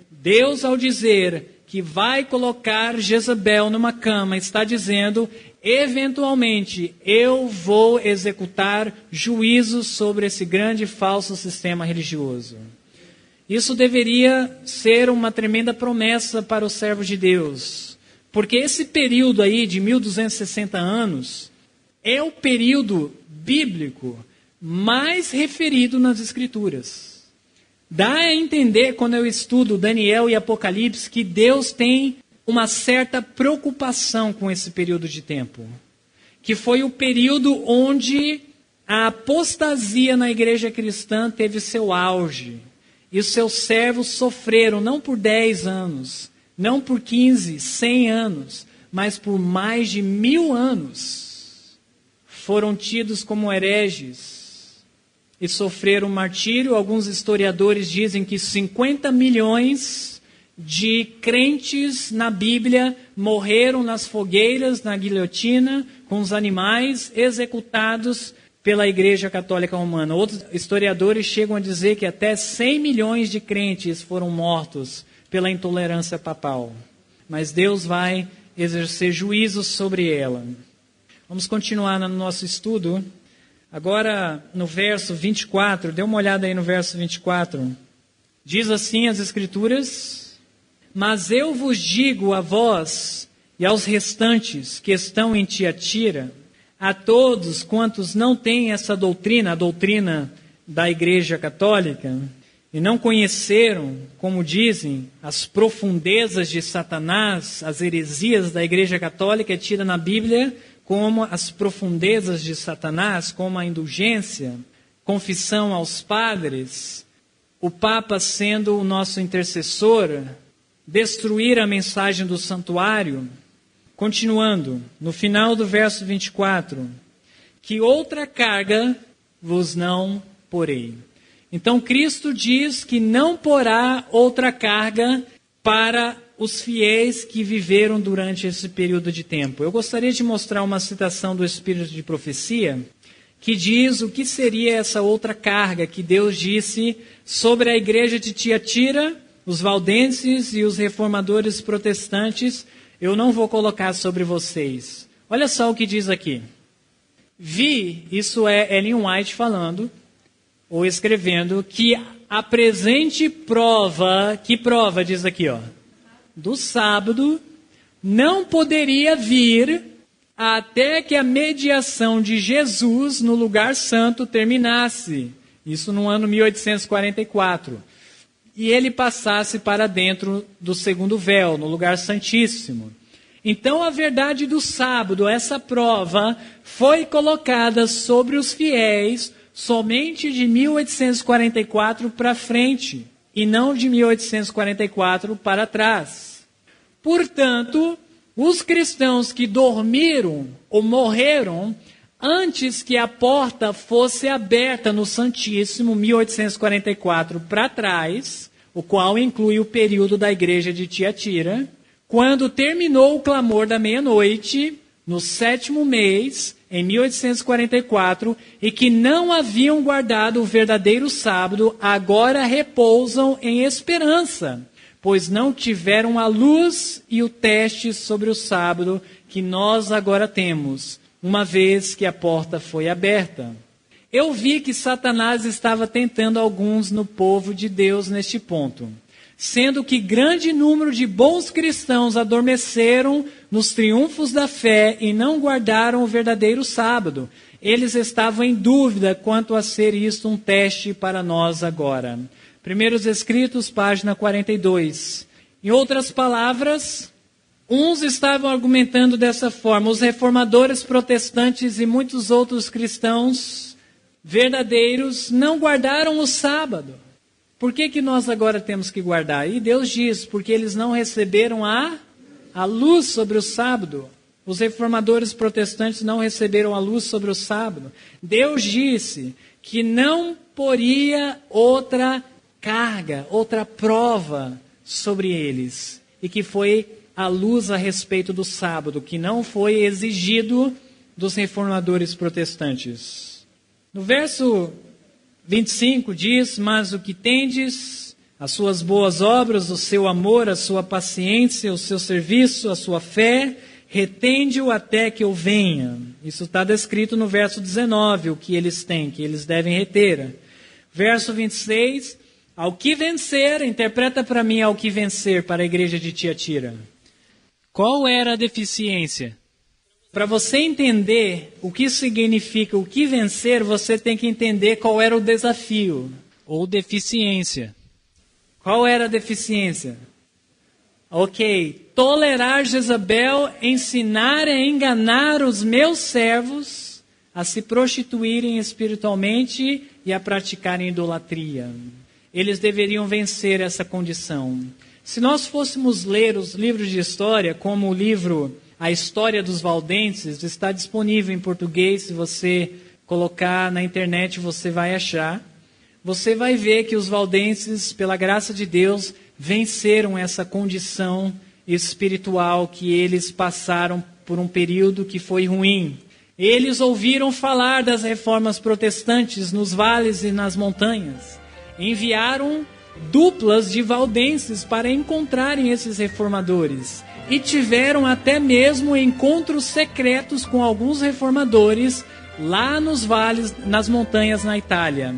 Deus, ao dizer que vai colocar Jezabel numa cama, está dizendo, eventualmente, eu vou executar juízo sobre esse grande falso sistema religioso. Isso deveria ser uma tremenda promessa para os servos de Deus, porque esse período aí de 1260 anos é o período bíblico mais referido nas Escrituras. Dá a entender, quando eu estudo Daniel e Apocalipse, que Deus tem uma certa preocupação com esse período de tempo. Que foi o período onde a apostasia na igreja cristã teve seu auge. E os seus servos sofreram, não por 10 anos, não por 15, 100 anos, mas por mais de 1000 anos. Foram tidos como hereges e sofreram martírio. Alguns historiadores dizem que 50 milhões de crentes na Bíblia morreram nas fogueiras, na guilhotina, com os animais executados pela Igreja Católica Romana. Outros historiadores chegam a dizer que até 100 milhões de crentes foram mortos pela intolerância papal. Mas Deus vai exercer juízo sobre ela. Vamos continuar no nosso estudo. Agora, no verso 24, dê uma olhada aí no verso 24. Diz assim as Escrituras: Mas eu vos digo a vós e aos restantes que estão em Tiatira, a todos quantos não têm essa doutrina, a doutrina da Igreja Católica, e não conheceram, como dizem, as profundezas de Satanás, as heresias da Igreja Católica, é tida na Bíblia como as profundezas de Satanás, como a indulgência, confissão aos padres, o Papa sendo o nosso intercessor, destruir a mensagem do santuário. Continuando, no final do verso 24, que outra carga vos não porei. Então Cristo diz que não porá outra carga para os fiéis que viveram durante esse período de tempo. Eu gostaria de mostrar uma citação do Espírito de Profecia, que diz o que seria essa outra carga que Deus disse sobre a igreja de Tiatira, os valdenses e os reformadores protestantes. Eu não vou colocar sobre vocês. Olha só o que diz aqui. Vi, isso é Ellen White falando, ou escrevendo, que a presente prova, que prova diz aqui, ó, do sábado, não poderia vir até que a mediação de Jesus no lugar santo terminasse. Isso no ano 1844. E ele passasse para dentro do segundo véu, no lugar santíssimo. Então a verdade do sábado, essa prova, foi colocada sobre os fiéis somente de 1844 para frente, e não de 1844 para trás. Portanto, os cristãos que dormiram ou morreram antes que a porta fosse aberta no Santíssimo, 1844 para trás, o qual inclui o período da igreja de Tiatira, quando terminou o clamor da meia-noite, no 7º mês, em 1844, e que não haviam guardado o verdadeiro sábado, agora repousam em esperança, pois não tiveram a luz e o teste sobre o sábado que nós agora temos, uma vez que a porta foi aberta. Eu vi que Satanás estava tentando alguns no povo de Deus neste ponto, sendo que grande número de bons cristãos adormeceram nos triunfos da fé e não guardaram o verdadeiro sábado. Eles estavam em dúvida quanto a ser isto um teste para nós agora. Primeiros Escritos, página 42. Em outras palavras, uns estavam argumentando dessa forma. Os reformadores protestantes e muitos outros cristãos verdadeiros não guardaram o sábado. Por que nós agora temos que guardar? E Deus diz, porque eles não receberam a luz sobre o sábado. Os reformadores protestantes não receberam a luz sobre o sábado. Deus disse que não poria outra carga, outra prova sobre eles. E que foi a luz a respeito do sábado, que não foi exigido dos reformadores protestantes. No verso 25 diz, mas o que tendes, as suas boas obras, o seu amor, a sua paciência, o seu serviço, a sua fé, retende-o até que eu venha. Isso está descrito no verso 19, o que eles têm, que eles devem reter. Verso 26, ao que vencer, interpreta para mim ao que vencer para a igreja de Tiatira. Qual era a deficiência? Para você entender o que significa o que vencer, você tem que entender qual era o desafio ou deficiência. Qual era a deficiência? Ok, tolerar Jezabel, ensinar e enganar os meus servos a se prostituírem espiritualmente e a praticarem idolatria. Eles deveriam vencer essa condição. Se nós fôssemos ler os livros de história, como o livro A História dos Valdenses, está disponível em português, se você colocar na internet você vai achar. Você vai ver que os valdenses, pela graça de Deus, venceram essa condição espiritual que eles passaram por um período que foi ruim. Eles ouviram falar das reformas protestantes nos vales e nas montanhas. Enviaram duplas de valdenses para encontrarem esses reformadores. E tiveram até mesmo encontros secretos com alguns reformadores lá nos vales, nas montanhas na Itália.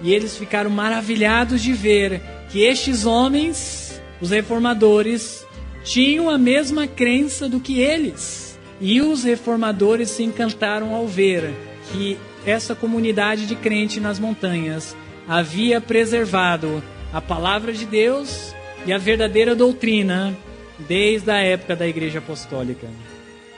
E eles ficaram maravilhados de ver que estes homens, os reformadores, tinham a mesma crença do que eles. E os reformadores se encantaram ao ver que essa comunidade de crente nas montanhas havia preservado a palavra de Deus e a verdadeira doutrina desde a época da Igreja Apostólica.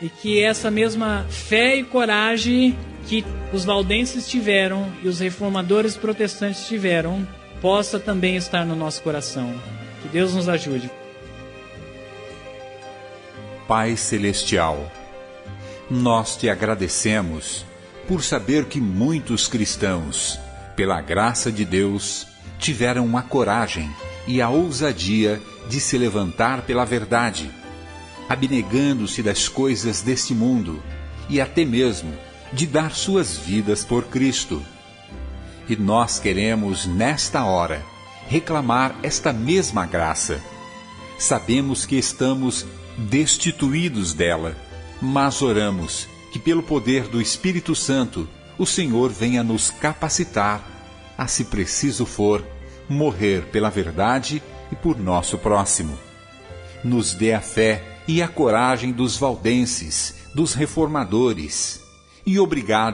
E que essa mesma fé e coragem que os valdenses tiveram e os reformadores protestantes tiveram, possa também estar no nosso coração. Que Deus nos ajude. Pai Celestial, nós te agradecemos por saber que muitos cristãos, pela graça de Deus, tiveram a coragem e a ousadia de se levantar pela verdade, abnegando-se das coisas deste mundo e até mesmo de dar suas vidas por Cristo. E nós queremos, nesta hora, reclamar esta mesma graça. Sabemos que estamos destituídos dela, mas oramos que, pelo poder do Espírito Santo, o Senhor venha nos capacitar a, se preciso for, morrer pela verdade e por nosso próximo. Nos dê a fé e a coragem dos valdenses, dos reformadores. E obrigado